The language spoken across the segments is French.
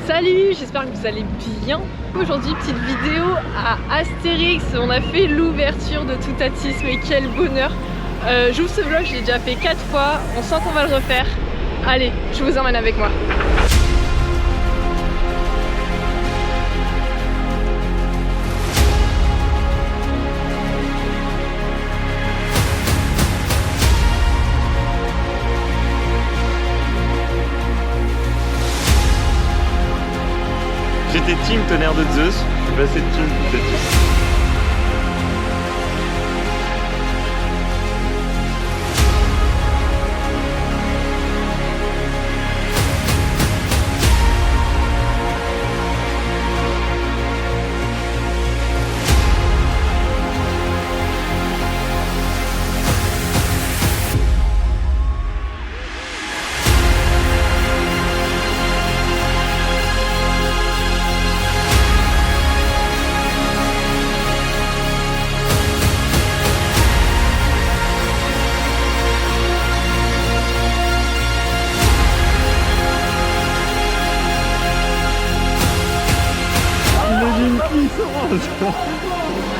Salut, j'espère que vous allez bien. Aujourd'hui, petite vidéo à Astérix. On a fait l'ouverture de Toutatis, mais quel bonheur. J'ouvre ce vlog, je l'ai déjà fait 4 fois. On sent qu'on va le refaire. Allez, je vous emmène avec moi. J'étais team tonnerre de Zeus, je suis passé de team Toutatis.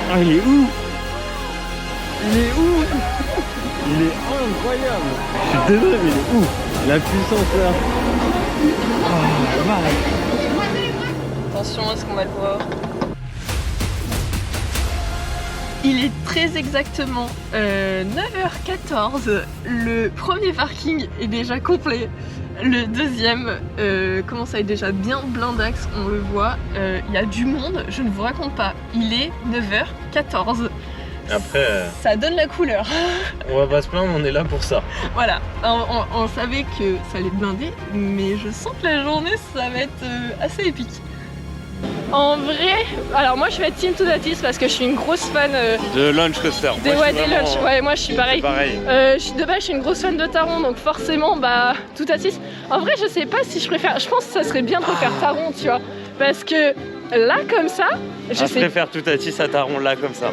Ah, il est où? Il est où? Il est incroyable. Je suis désolé, mais il est où? La puissance là. Oh, attention à ce qu'on va le voir. Il est très exactement 9h14. Le premier parking est déjà complet. Le deuxième commence à être déjà bien blindax, on le voit. Il y a du monde, je ne vous raconte pas. Il est 9h14. Après, ça donne la couleur. On va pas se plaindre, on est là pour ça. Voilà, on savait que ça allait blinder, mais je sens que la journée ça va être assez épique. En vrai, alors moi je vais être team Toutatis parce que je suis une grosse fan de lunch coaster. Des lunch, ouais, moi je suis pareil. De base je suis une grosse fan de Taron, donc forcément bah Toutatis. En vrai je sais pas si je préfère, je pense que ça serait bien de préférer Taron, tu vois, parce que là comme ça, je préfère Toutatis à Taron là comme ça.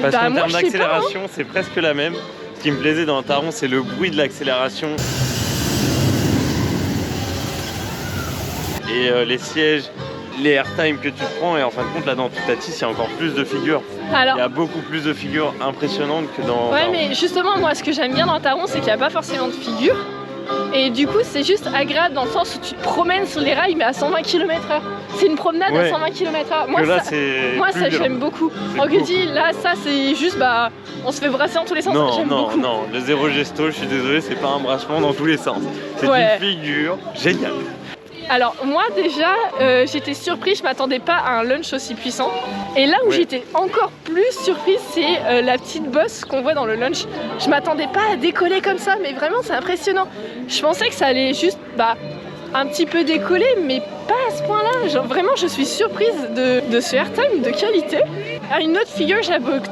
Parce qu'en termes d'accélération c'est presque la même. Ce qui me plaisait dans Taron c'est le bruit de l'accélération. Et les sièges, les airtime que tu prends, et en fin de compte là dans Toutatis il y a encore plus de figures. Alors, il y a beaucoup plus de figures impressionnantes que dans Ouais Taron. Mais justement moi ce que j'aime bien dans Taron c'est qu'il n'y a pas forcément de figures. Et du coup c'est juste agréable dans le sens où tu te promènes sur les rails mais à 120 km/h. C'est une promenade à 120 km/h. Moi ça j'aime beaucoup. En dit là ça c'est juste bah on se fait brasser dans tous les sens. Non, le zéro gesto, je suis désolé, c'est pas un brassement dans tous les sens. C'est une figure géniale. Alors moi déjà j'étais surprise, je m'attendais pas à un lunch aussi puissant. Et là où j'étais encore plus surprise c'est la petite bosse qu'on voit dans le lunch. Je m'attendais pas à décoller comme ça, mais vraiment c'est impressionnant. Je pensais que ça allait juste un petit peu décoller, mais pas à ce point là. Genre vraiment je suis surprise de ce airtime de qualité. À une autre figure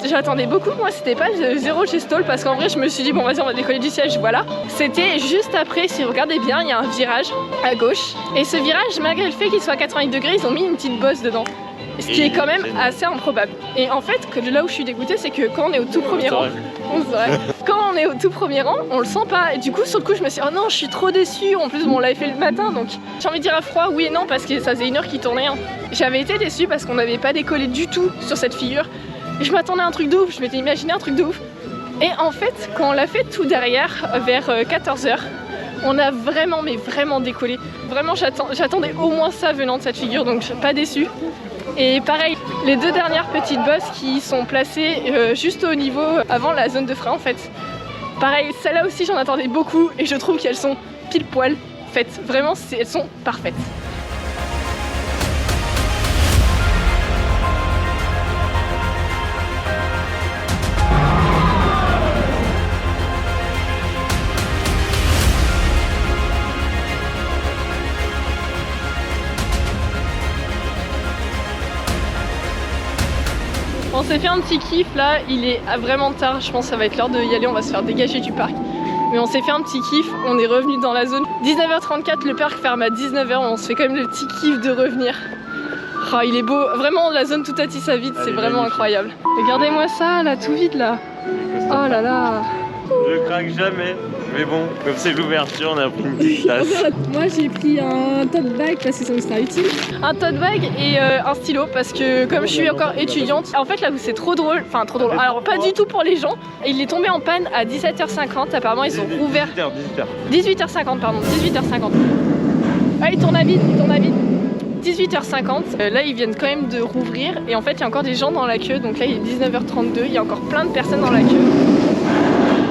j'attendais beaucoup, moi c'était pas zéro gestol parce qu'en vrai je me suis dit bon vas-y on va décoller du siège, voilà. C'était juste après, si vous regardez bien, il y a un virage à gauche. Et ce virage, malgré le fait qu'il soit à 90 degrés, ils ont mis une petite bosse dedans. Ce qui est quand même assez improbable. Et en fait, là où je suis dégoûtée, c'est que quand on est au tout premier rang, on le sent pas. Et du coup, sur le coup, je me suis dit, oh non, je suis trop déçue. En plus, bon, on l'avait fait le matin, donc j'ai envie de dire à froid, oui et non, parce que ça faisait 1 heure qu'il tournait. J'avais été déçue parce qu'on n'avait pas décollé du tout sur cette figure. Et je m'attendais à un truc de ouf, je m'étais imaginé un truc de ouf. Et en fait, quand on l'a fait tout derrière, vers 14h, on a vraiment, mais vraiment décollé. Vraiment, j'attendais au moins ça venant de cette figure, donc je suis pas déçue. Et pareil, les 2 dernières petites bosses qui sont placées juste au niveau avant la zone de frein en fait. Pareil, celles-là aussi j'en attendais beaucoup et je trouve qu'elles sont pile poil faites. Vraiment, elles sont parfaites. On s'est fait un petit kiff là, il est vraiment tard, je pense que ça va être l'heure d'y aller, on va se faire dégager du parc. Mais on s'est fait un petit kiff, on est revenu dans la zone. 19h34, le parc ferme à 19h, on se fait quand même le petit kiff de revenir. Oh, il est beau, vraiment la zone Toutatis à vide, c'est vraiment incroyable. Regardez-moi ça, là, tout vide là. Oh là là. Je craque jamais. Mais bon, comme c'est l'ouverture, on a pris une petite tasse. Moi j'ai pris un tote bag parce que ça me sera utile. Un tote bag et un stylo parce que comme je suis encore étudiante, en fait là où c'est trop drôle, enfin trop drôle, alors pas du tout pour les gens, il est tombé en panne à 17h50, apparemment ils ont rouvert... 18h50 pardon, 18h50. Ah il tourne à vide, 18h50, là ils viennent quand même de rouvrir et en fait il y a encore des gens dans la queue, donc là il est 19h32, il y a encore plein de personnes dans la queue.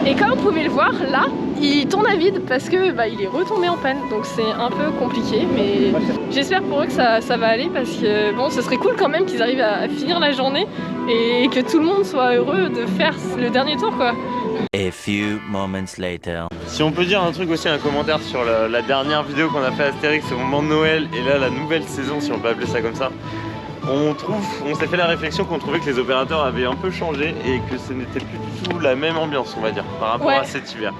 Et comme vous pouvez le voir, là, il tourne à vide parce que il est retombé en panne, donc c'est un peu compliqué, mais j'espère pour eux que ça va aller parce que bon, ce serait cool quand même qu'ils arrivent à finir la journée et que tout le monde soit heureux de faire le dernier tour quoi. A few moments later. Si on peut dire un truc aussi, un commentaire sur la dernière vidéo qu'on a fait Astérix au moment de Noël et là la nouvelle saison, si on peut appeler ça comme ça. On s'est fait la réflexion qu'on trouvait que les opérateurs avaient un peu changé et que ce n'était plus du tout la même ambiance, on va dire, par rapport à cet hiver.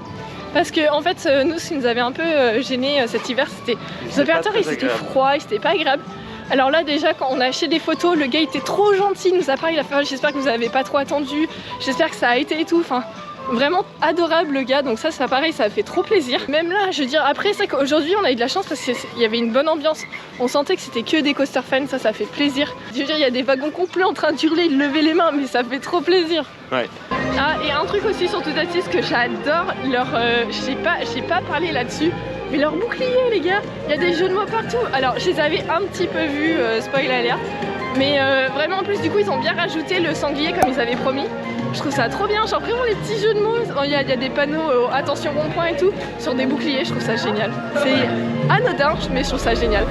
Parce que en fait, nous, ce qui nous avait un peu gêné cet hiver, c'était les opérateurs, ils étaient froids, ils étaient pas agréables. Alors là, déjà, quand on a acheté des photos, le gars était trop gentil, il nous a parlé, il a fait j'espère que vous avez pas trop attendu, j'espère que ça a été et tout. Enfin, vraiment adorable le gars, donc ça pareil, ça a fait trop plaisir. Même là, je veux dire, après c'est qu'aujourd'hui on a eu de la chance parce qu'il y avait une bonne ambiance. On sentait que c'était que des coaster fans, ça fait plaisir. Je veux dire, il y a des wagons complets en train d'hurler, de lever les mains, mais ça fait trop plaisir. Ouais. Ah, et un truc aussi sur Toutatis que j'adore, leur, j'ai pas parlé là-dessus, mais leur bouclier les gars, il y a des jeux de mots partout. Alors je les avais un petit peu vus, spoil alert, mais vraiment en plus du coup ils ont bien rajouté le sanglier comme ils avaient promis. Je trouve ça trop bien, genre vraiment les petits jeux de mots, il y a des panneaux attention rond-point et tout, sur des boucliers, je trouve ça génial. C'est anodin, mais je trouve ça génial.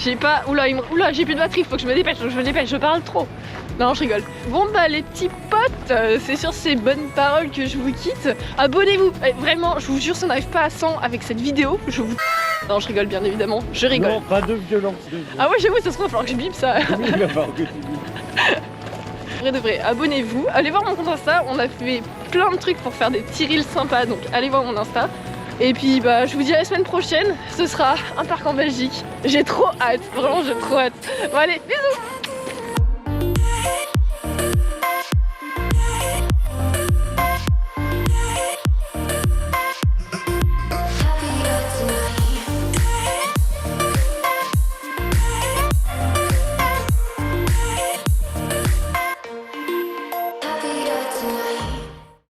J'ai pas... Oula, j'ai plus de batterie, faut que je me dépêche, je parle trop. Non, je rigole. Bon bah les petits potes, c'est sur ces bonnes paroles que je vous quitte. Abonnez-vous, vraiment, je vous jure, si on n'arrive pas à 100 avec cette vidéo, je vous... Non, je rigole bien évidemment, je rigole. Non, pas de violence. Ah ouais, j'avoue, ça se trouve, il va falloir que je bip ça. Oui, il va falloir que tu bipes. Vrai de vrai, abonnez-vous, allez voir mon compte Insta, on a fait plein de trucs pour faire des petits reels sympas, donc allez voir mon Insta. Et puis bah je vous dis à la semaine prochaine, ce sera un parc en Belgique. J'ai trop hâte, vraiment j'ai trop hâte. Bon allez, bisous.